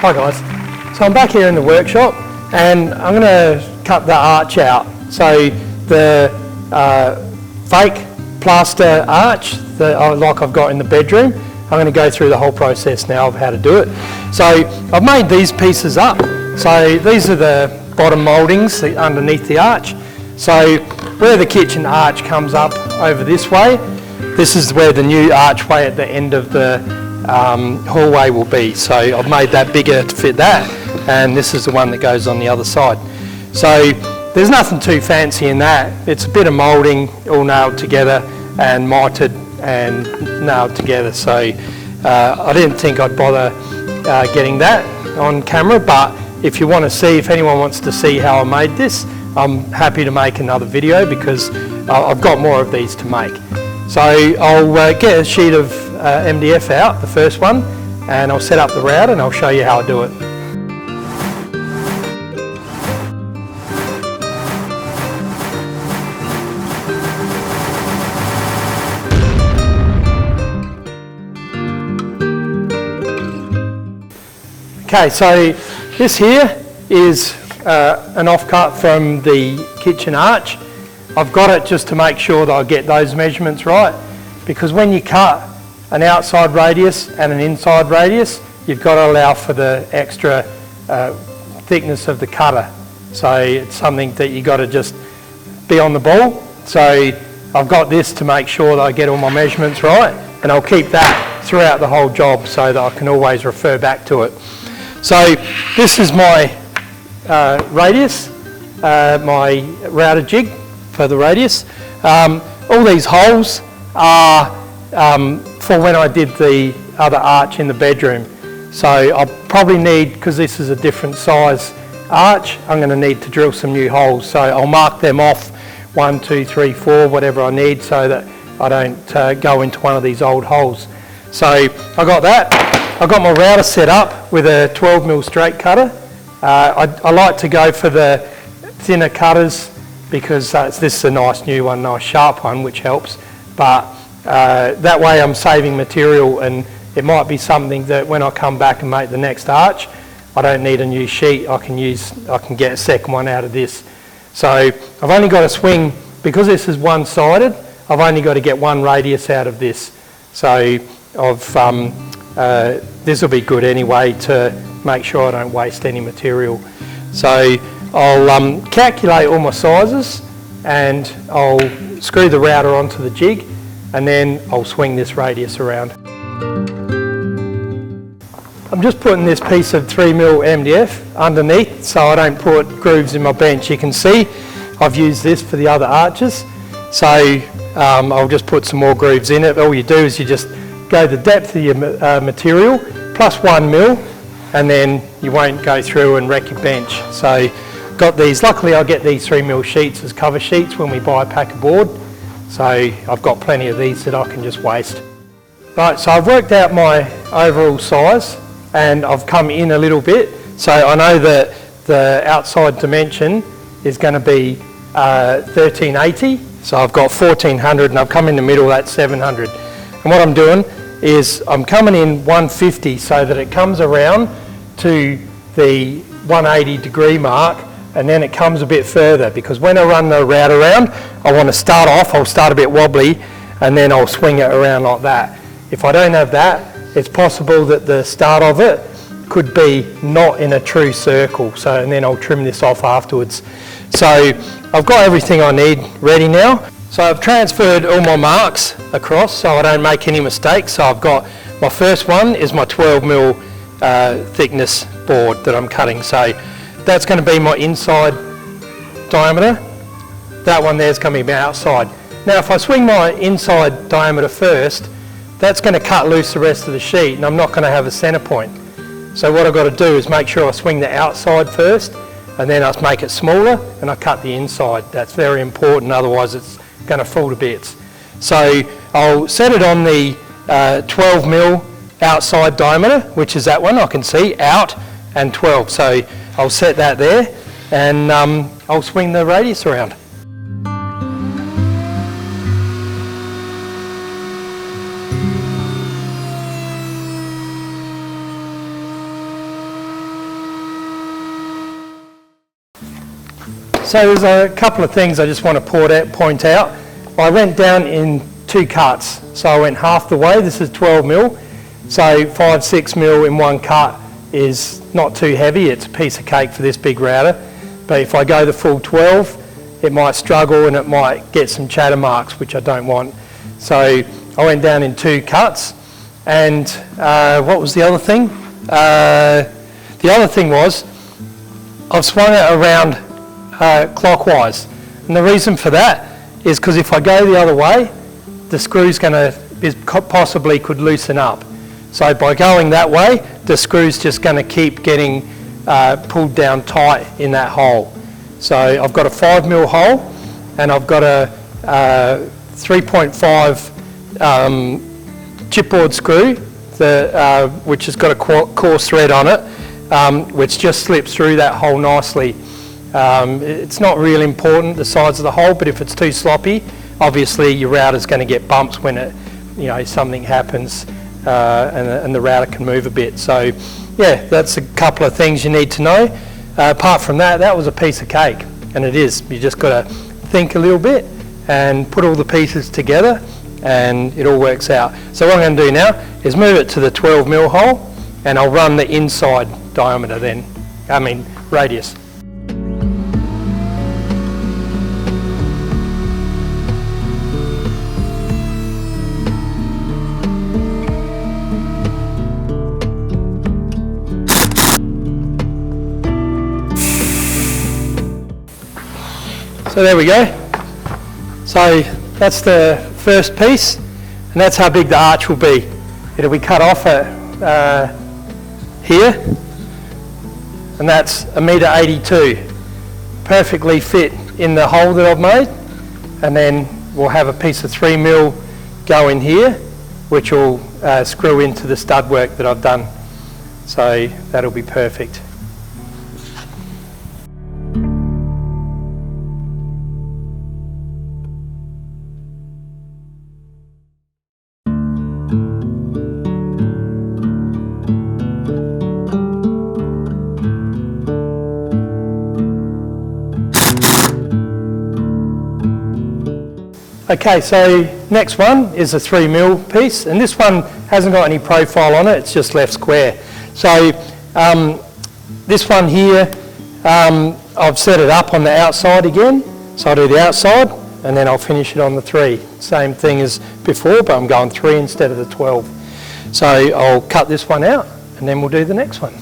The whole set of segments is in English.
Hi guys, so I'm back here in the workshop and I'm going to cut the arch out. So the fake plaster arch that like I've got in the bedroom, I'm going to go through the whole process now of how to do it. So I've made these pieces up. So these are the bottom mouldings underneath the arch. So where the kitchen arch comes up over this way, this is where the new archway at the end of the hallway will be. So I've made that bigger to fit that, and this is the one that goes on the other side. So there's nothing too fancy in that. It's a bit of moulding all nailed together and mitered and nailed together. So I didn't think I'd bother getting that on camera, but if you want to see, if anyone wants to see how I made this, I'm happy to make another video because I've got more of these to make. So I'll get a sheet of MDF out, the first one, and I'll set up the router and I'll show you how I do it. Okay, so this here is an offcut from the kitchen arch. I've got it just to make sure that I get those measurements right, because when you cut an outside radius and an inside radius, you've got to allow for the extra thickness of the cutter. So it's something that you've got to just be on the ball. So I've got this to make sure that I get all my measurements right, and I'll keep that throughout the whole job so that I can always refer back to it. So this is my radius, my router jig for the radius. All these holes are for when I did the other arch in the bedroom. So I'll probably need, because this is a different size arch, I'm going to need to drill some new holes. So I'll mark them off 1, 2, 3, 4, whatever I need, so that I don't go into one of these old holes. So I got that. I got my router set up with a 12mm straight cutter. I like to go for the thinner cutters because this is a nice new one, nice sharp one, which helps. But that way I'm saving material, and it might be something that when I come back and make the next arch, I don't need a new sheet. I can get a second one out of this. So I've only got to swing, because this is one-sided, I've only got to get one radius out of this. So this will be good anyway to make sure I don't waste any material. So I'll calculate all my sizes and I'll screw the router onto the jig, and then I'll swing this radius around. I'm just putting this piece of 3mm MDF underneath so I don't put grooves in my bench. You can see I've used this for the other arches. So I'll just put some more grooves in it. All you do is you just go the depth of your material plus 1mm, and then you won't go through and wreck your bench. So got these, luckily I get these 3mm sheets as cover sheets when we buy a pack of board. So I've got plenty of these that I can just waste. Right, so I've worked out my overall size and I've come in a little bit. So I know that the outside dimension is going to be 1380. So I've got 1400 and I've come in the middle, that's 700. And what I'm doing is I'm coming in 150 so that it comes around to the 180 degree mark, and then it comes a bit further, because when I run the router around, I want to start off, I'll start a bit wobbly and then I'll swing it around like that. If I don't have that, it's possible that the start of it could be not in a true circle. So, and then I'll trim this off afterwards. So I've got everything I need ready now. So I've transferred all my marks across so I don't make any mistakes. So I've got, my first one is my 12mm thickness board that I'm cutting. So that's going to be my inside diameter. That one there is going to be my outside. Now if I swing my inside diameter first, that's going to cut loose the rest of the sheet and I'm not going to have a centre point. So what I've got to do is make sure I swing the outside first, and then I make it smaller and I cut the inside. That's very important, otherwise it's going to fall to bits. So I'll set it on the 12mm outside diameter, which is that one I can see, out and 12. So I'll set that there and I'll swing the radius around. So there's a couple of things I just want to point out. I went down in 2 cuts. So I went half the way. This is 12 mil. So 5, 6 mil in 1 cut is not too heavy. It's a piece of cake for this big router. But if I go the full 12, it might struggle and it might get some chatter marks, which I don't want. So I went down in 2 cuts. And what was the other thing? The other thing was I've swung it around clockwise. And the reason for that is because if I go the other way, the screw's possibly could loosen up. So by going that way, the screw's just going to keep getting pulled down tight in that hole. So I've got a 5 mil hole and I've got a 3.5 chipboard screw which has got a coarse thread on it, which just slips through that hole nicely. It's not really important the size of the hole, but if it's too sloppy, obviously your router's going to get bumps when something happens and the router can move a bit. So yeah, that's a couple of things you need to know. Apart from that, that was a piece of cake, and it is. You just got to think a little bit and put all the pieces together and it all works out. So what I'm going to do now is move it to the 12 mil hole and I'll run the inside diameter radius. So there we go. So that's the first piece, and that's how big the arch will be. It'll be cut off at here, and that's 1.82 m. Perfectly fit in the hole that I've made, and then we'll have a piece of 3 mil go in here, which will screw into the stud work that I've done. So that'll be perfect. Okay, so next one is a 3 mil piece, and this one hasn't got any profile on it, it's just left square. So this one here, I've set it up on the outside again, so I'll do the outside and then I'll finish it on the 3. Same thing as before, but I'm going 3 instead of the 12. So I'll cut this one out and then we'll do the next one.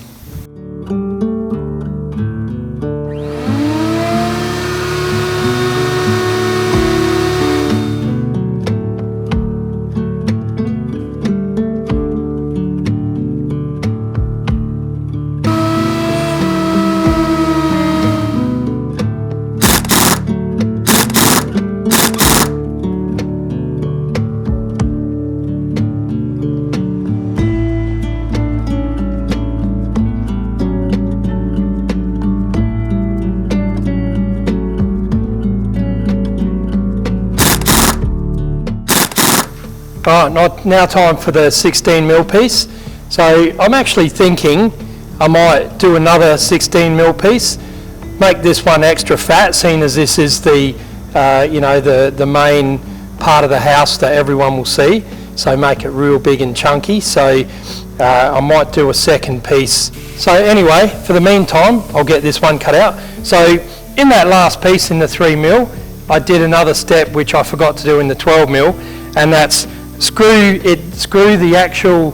Alright, now time for the 16 mil piece. So I'm actually thinking I might do another 16 mil piece, make this one extra fat, seeing as this is the the main part of the house that everyone will see. So make it real big and chunky. So I might do a second piece. So anyway, for the meantime, I'll get this one cut out. So in that last piece in the 3 mil, I did another step which I forgot to do in the 12 mil, and that's screw the actual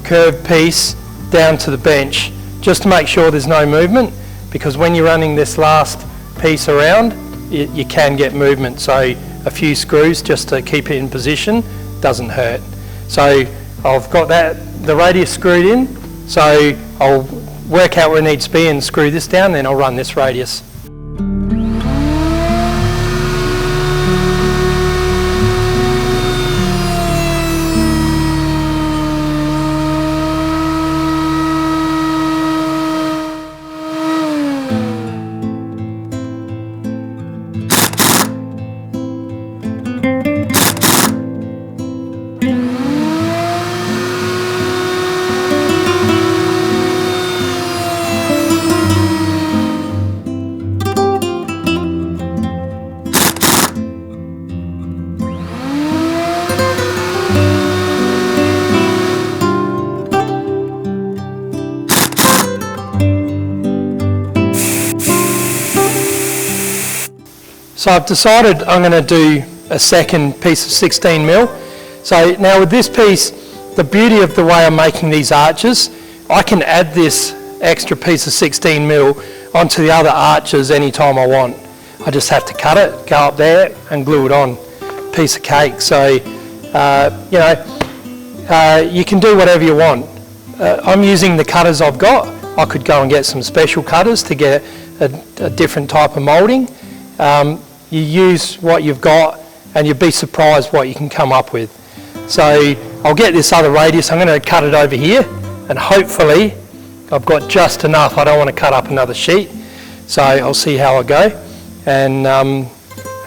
curved piece down to the bench, just to make sure there's no movement, because when you're running this last piece around, you can get movement. So a few screws just to keep it in position doesn't hurt. So I've got the radius screwed in, so I'll work out where it needs to be and screw this down, then I'll run this radius. So I've decided I'm going to do a second piece of 16mm. So now with this piece, the beauty of the way I'm making these arches, I can add this extra piece of 16mm onto the other arches anytime I want. I just have to cut it, go up there and glue it on. Piece of cake. So, you know, you can do whatever you want. I'm using the cutters I've got. I could go and get some special cutters to get a different type of moulding. You use what you've got and you'd be surprised what you can come up with. So I'll get this other radius, I'm going to cut it over here and hopefully I've got just enough. I don't want to cut up another sheet. So I'll see how I go. And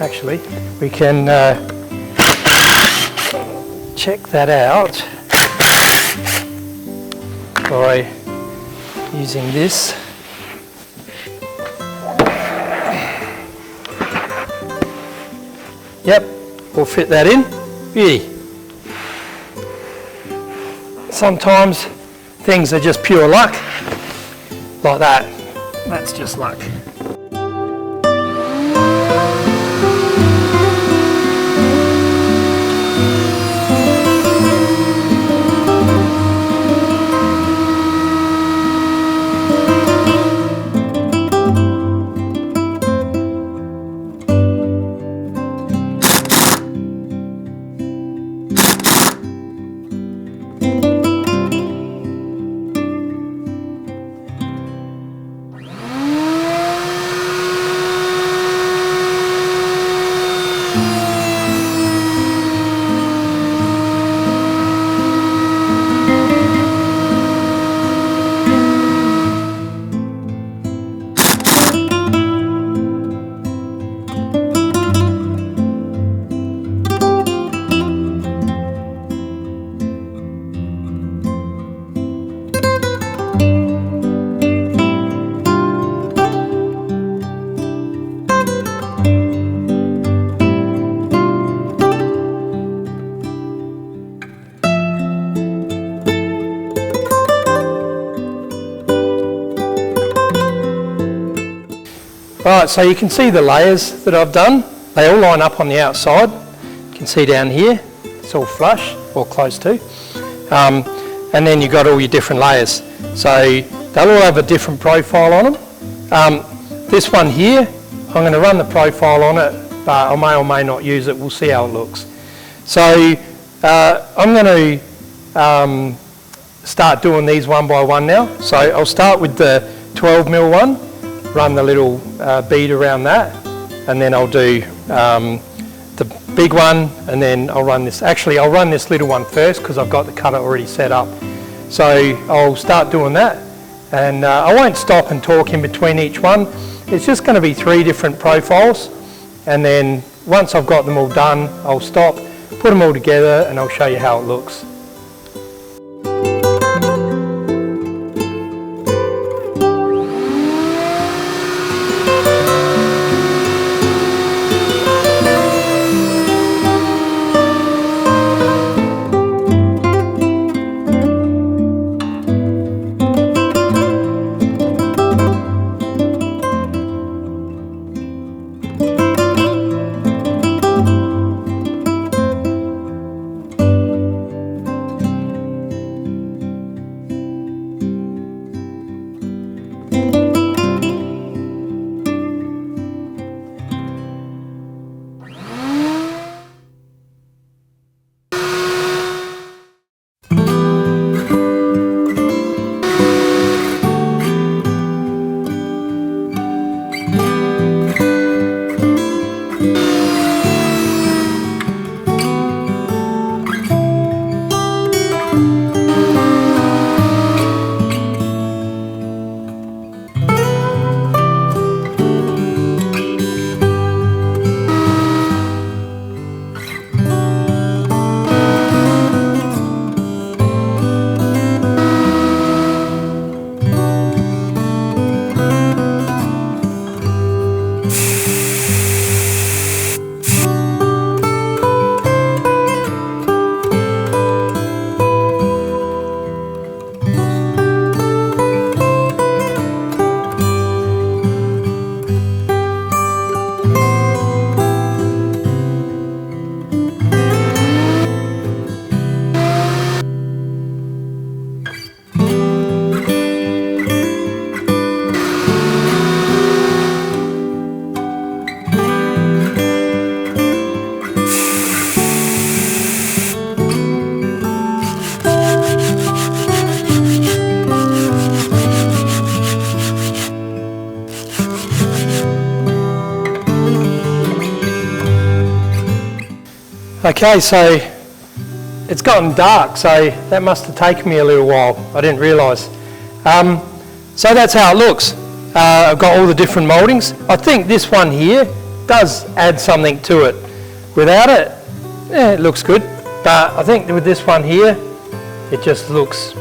actually we can check that out by using this. Yep, we'll fit that in. Beauty. Sometimes things are just pure luck, like that. That's just luck. Right, so you can see the layers that I've done. They all line up on the outside. You can see down here, it's all flush, or close to. And then you've got all your different layers. So they'll all have a different profile on them. This one here, I'm going to run the profile on it, but I may or may not use it. We'll see how it looks. So I'm going to start doing these one by one now. So I'll start with the 12mm one. Run the little bead around that, and then I'll do the big one, and then I'll run this. Actually, I'll run this little one first because I've got the cutter already set up. So I'll start doing that, and I won't stop and talk in between each one. It's just going to be 3 different profiles, and then once I've got them all done, I'll stop, put them all together, and I'll show you how it looks. Okay, so it's gotten dark, so that must have taken me a little while. I didn't realise. So that's how it looks. I've got all the different mouldings. I think this one here does add something to it. Without it, it looks good. But I think with this one here, it just looks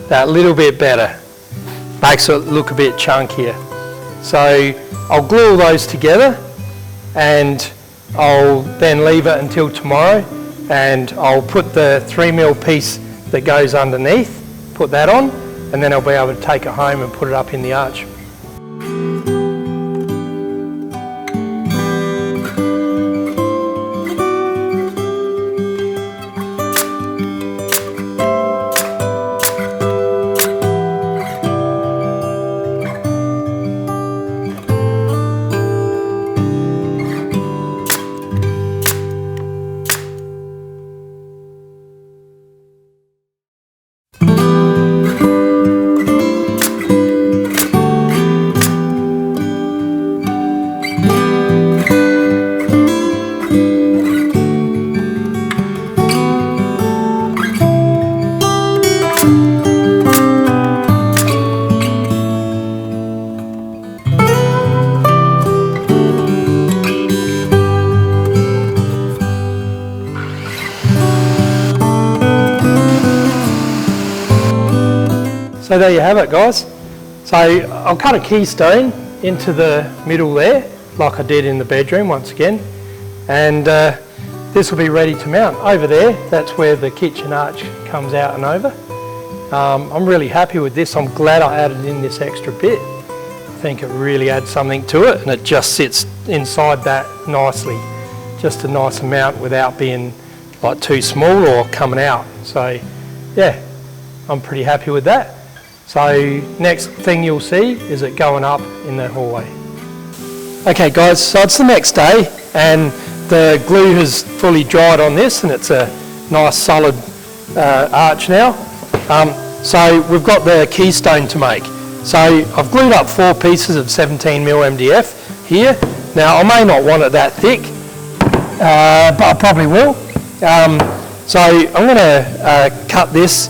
that little bit better. Makes it look a bit chunkier. So I'll glue all those together and I'll then leave it until tomorrow, and I'll put the 3mm piece that goes underneath, put that on, and then I'll be able to take it home and put it up in the arch. So there you have it, guys. So I'll cut a keystone into the middle there, like I did in the bedroom once again, and this will be ready to mount. Over there, that's where the kitchen arch comes out and over. I'm really happy with this. I'm glad I added in this extra bit. I think it really adds something to it, and it just sits inside that nicely. Just a nice amount without being like too small or coming out. So yeah, I'm pretty happy with that. So next thing you'll see is it going up in the hallway. Okay guys, so it's the next day and the glue has fully dried on this and it's a nice solid arch now. So we've got the keystone to make. So I've glued up 4 pieces of 17mm MDF here. Now I may not want it that thick, but I probably will. So I'm going to cut this,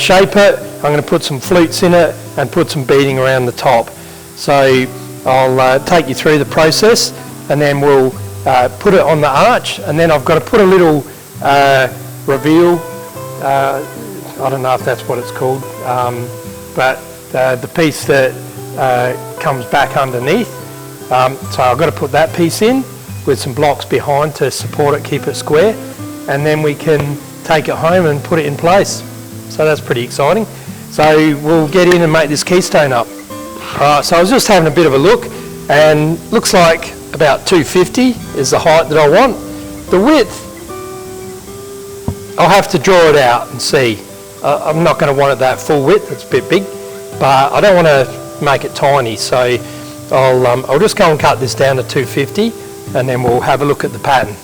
shape it. I'm going to put some flutes in it and put some beading around the top. So I'll take you through the process and then we'll put it on the arch, and then I've got to put a little reveal, I don't know if that's what it's called, but the piece that comes back underneath. So I've got to put that piece in with some blocks behind to support it, keep it square, and then we can take it home and put it in place. So that's pretty exciting. So we'll get in and make this keystone up. Alright, so I was just having a bit of a look, and looks like about 250 is the height that I want. The width, I'll have to draw it out and see. I'm not going to want it that full width, it's a bit big, but I don't want to make it tiny, so I'll just go and cut this down to 250 and then we'll have a look at the pattern.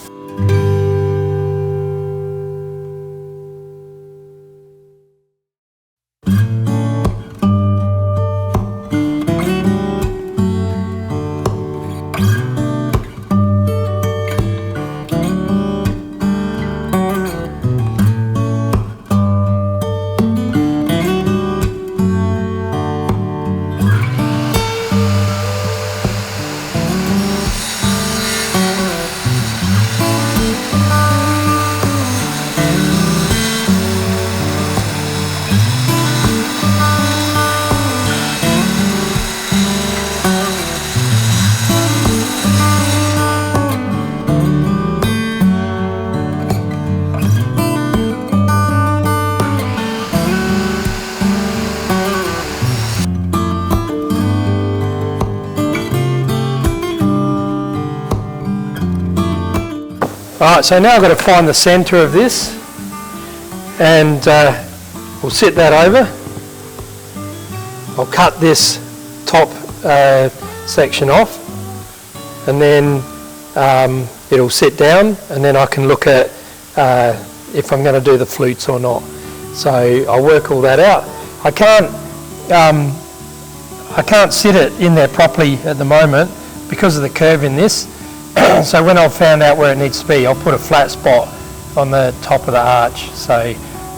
Alright, so now I've got to find the centre of this, and we'll sit that over. I'll cut this top section off, and then it'll sit down, and then I can look at if I'm going to do the flutes or not. So I'll work all that out. I can't sit it in there properly at the moment because of the curve in this. So when I've found out where it needs to be, I'll put a flat spot on the top of the arch. So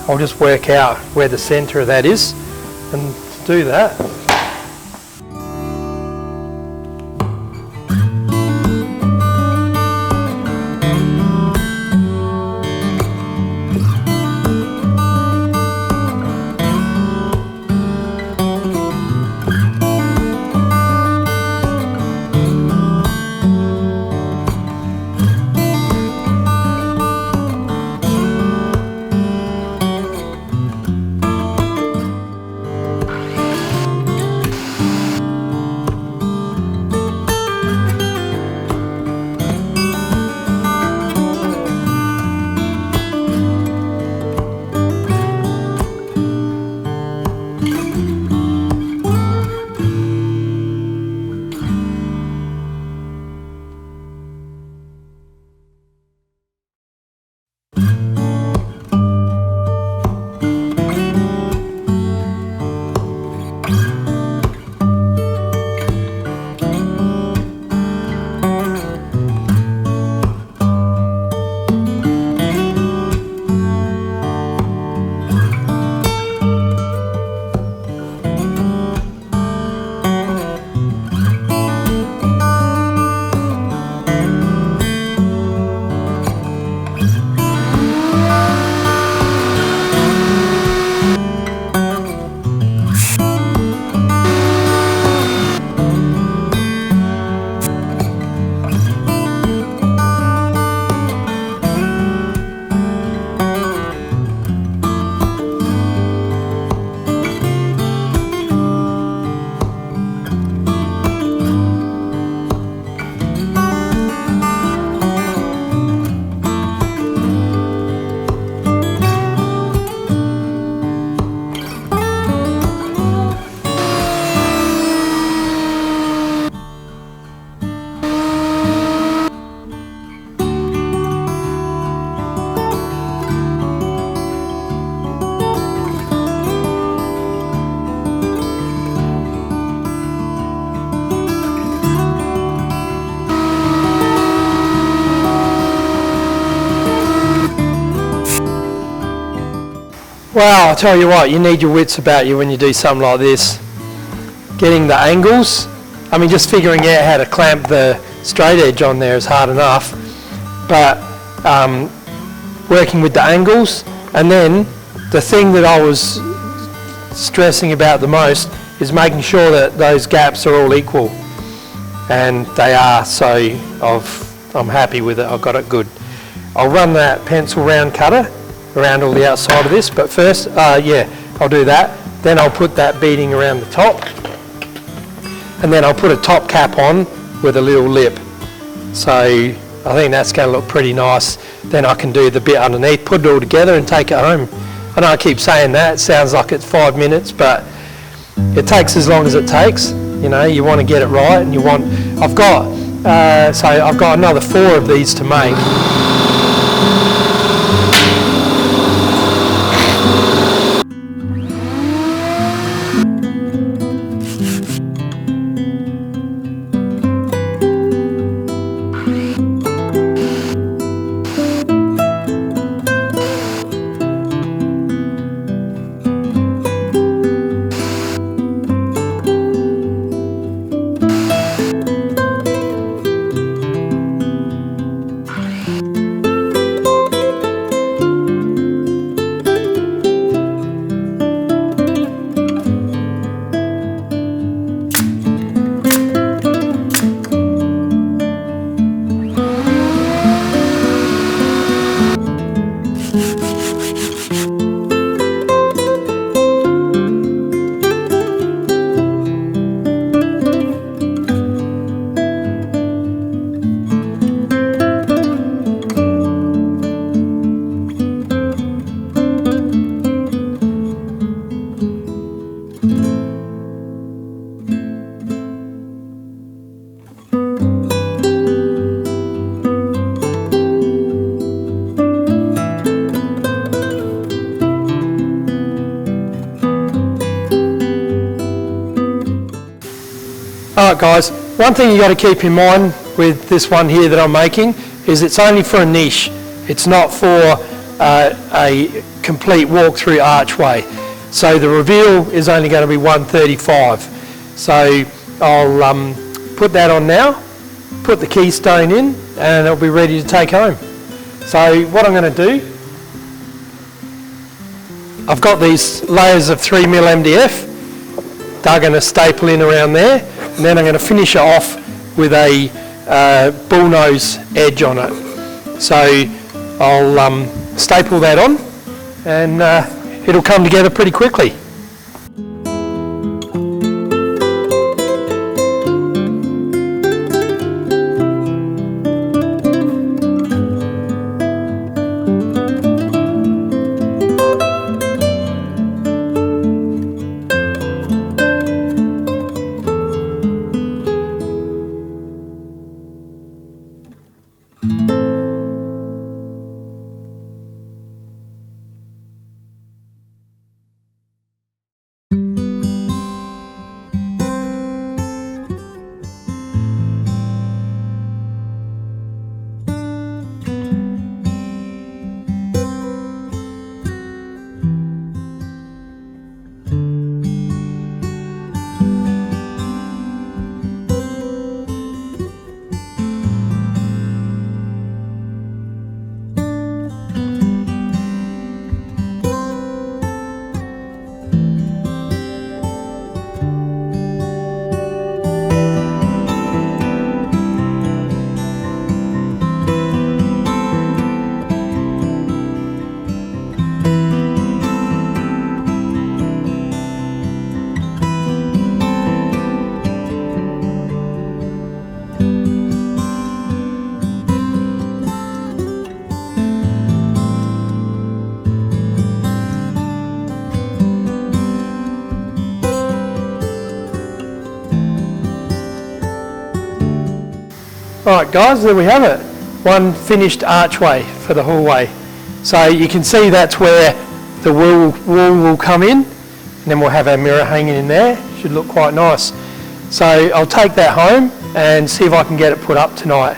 I'll just work out where the centre of that is and do that. Well, I'll tell you what, you need your wits about you when you do something like this. Getting the angles, I mean just figuring out how to clamp the straight edge on there is hard enough, but working with the angles, and then the thing that I was stressing about the most is making sure that those gaps are all equal, and they are, so I'm happy with it, I've got it good. I'll run that pencil round cutter around all the outside of this, but first, yeah, I'll do that. Then I'll put that beading around the top, and then I'll put a top cap on with a little lip. So I think that's going to look pretty nice. Then I can do the bit underneath, put it all together and take it home. I know I keep saying that, it sounds like it's 5 minutes, but it takes as long as it takes. You know, you want to get it right, and you want, I've got another 4 of these to make. Alright guys, one thing you got to keep in mind with this one here that I'm making is it's only for a niche. It's not for a complete walk-through archway. So the reveal is only going to be 135. So I'll put that on now, put the keystone in, and it'll be ready to take home. So what I'm going to do, I've got these layers of 3mm MDF. They're going to staple in around there, and then I'm going to finish it off with a bullnose edge on it. So I'll staple that on, and it'll come together pretty quickly. Alright guys, there we have it. One finished archway for the hallway. So you can see that's where the wall will come in, and then we'll have our mirror hanging in there. Should look quite nice. So I'll take that home and see if I can get it put up tonight.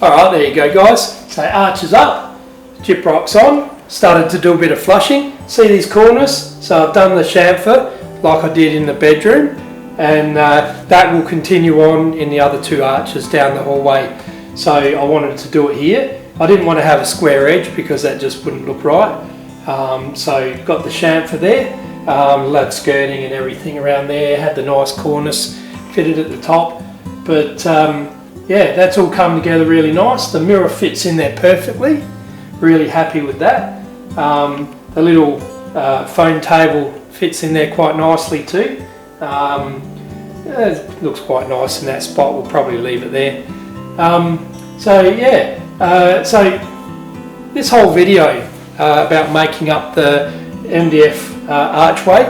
Alright, there you go guys. So arches up, gyprock's on, started to do a bit of flushing. See these corners? So I've done the chamfer like I did in the bedroom, and that will continue on in the other two arches down the hallway. So I wanted to do it here. I didn't want to have a square edge because that just wouldn't look right. So got the chamfer there, lad skirting and everything around there, had the nice cornice fitted at the top. But yeah, that's all come together really nice. The mirror fits in there perfectly. Really happy with that. The little phone table fits in there quite nicely too. It looks quite nice in that spot. We'll probably leave it there. So yeah, so this whole video about making up the MDF archway,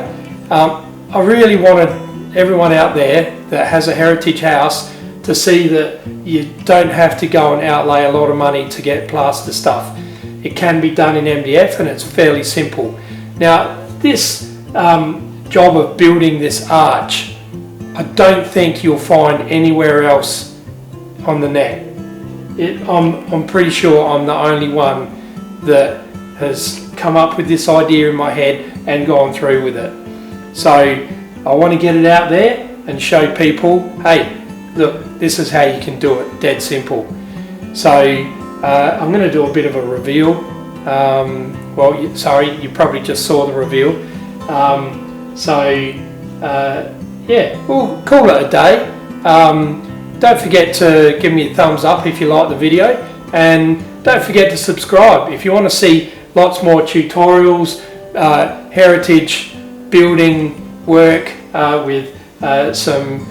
I really wanted everyone out there that has a heritage house to see that you don't have to go and outlay a lot of money to get plaster stuff. It can be done in MDF and it's fairly simple. Now this job of building this arch, I don't think you'll find anywhere else on the net. I'm pretty sure I'm the only one that has come up with this idea in my head and gone through with it. So I want to get it out there and show people, hey, look, this is how you can do it, dead simple. So I'm going to do a bit of a reveal. Well, sorry, you probably just saw the reveal. Yeah, we'll call it a day. Don't forget to give me a thumbs up if you like the video, and don't forget to subscribe if you want to see lots more tutorials, heritage building work with some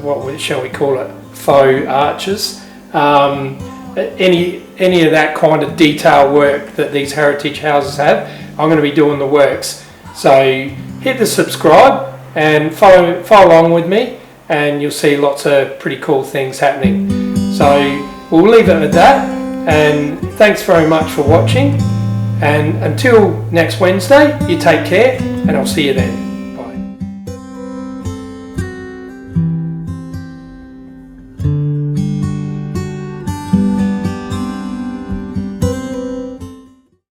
what shall we call it, faux arches, any of that kind of detail work that these heritage houses have. I'm going to be doing the works, so hit the subscribe and follow along with me, and you'll see lots of pretty cool things happening. So we'll leave it at that, and thanks very much for watching, and until next Wednesday, you take care, and I'll see you then.